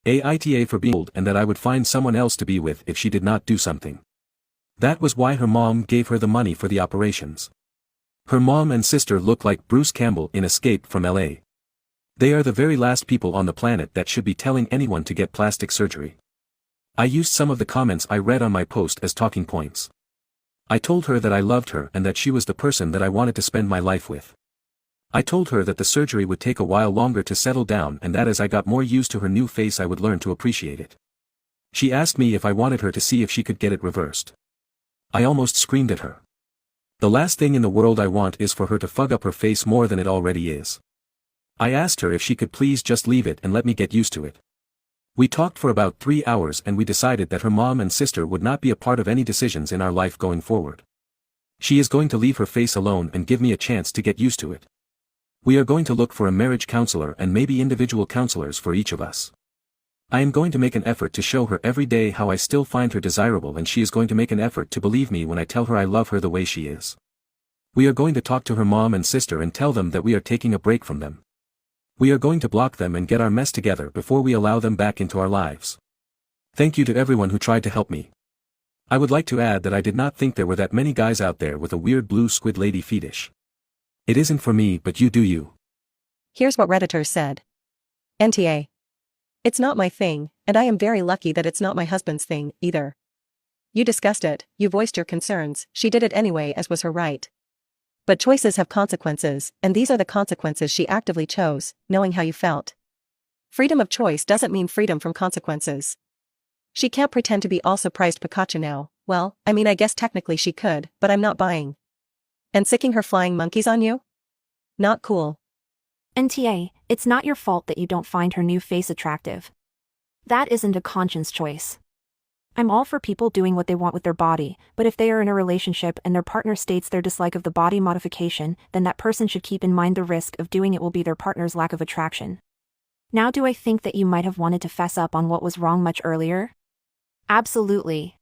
AITA for being old and that I would find someone else to be with if she did not do something. That was why her mom gave her the money for the operations. Her mom and sister look like Bruce Campbell in Escape from LA. They are the very last people on the planet that should be telling anyone to get plastic surgery. I used some of the comments I read on my post as talking points. I told her that I loved her and that she was the person that I wanted to spend my life with. I told her that the surgery would take a while longer to settle down and that as I got more used to her new face I would learn to appreciate it. She asked me if I wanted her to see if she could get it reversed. I almost screamed at her. The last thing in the world I want is for her to fug up her face more than it already is. I asked her if she could please just leave it and let me get used to it. We talked for about 3 hours and we decided that her mom and sister would not be a part of any decisions in our life going forward. She is going to leave her face alone and give me a chance to get used to it. We are going to look for a marriage counselor and maybe individual counselors for each of us. I am going to make an effort to show her every day how I still find her desirable and she is going to make an effort to believe me when I tell her I love her the way she is. We are going to talk to her mom and sister and tell them that we are taking a break from them. We are going to block them and get our mess together before we allow them back into our lives. Thank you to everyone who tried to help me. I would like to add that I did not think there were that many guys out there with a weird blue squid lady fetish. It isn't for me, but you do you. Here's what Redditors said. NTA. It's not my thing, and I am very lucky that it's not my husband's thing, either. You discussed it, you voiced your concerns, she did it anyway as was her right. But choices have consequences, and these are the consequences she actively chose, knowing how you felt. Freedom of choice doesn't mean freedom from consequences. She can't pretend to be all surprised Pikachu now. Well, I mean I guess technically she could, but I'm not buying. And sicking her flying monkeys on you? Not cool. NTA, it's not your fault that you don't find her new face attractive. That isn't a conscious choice. I'm all for people doing what they want with their body, but if they are in a relationship and their partner states their dislike of the body modification, then that person should keep in mind the risk of doing it will be their partner's lack of attraction. Now do I think that you might have wanted to fess up on what was wrong much earlier? Absolutely.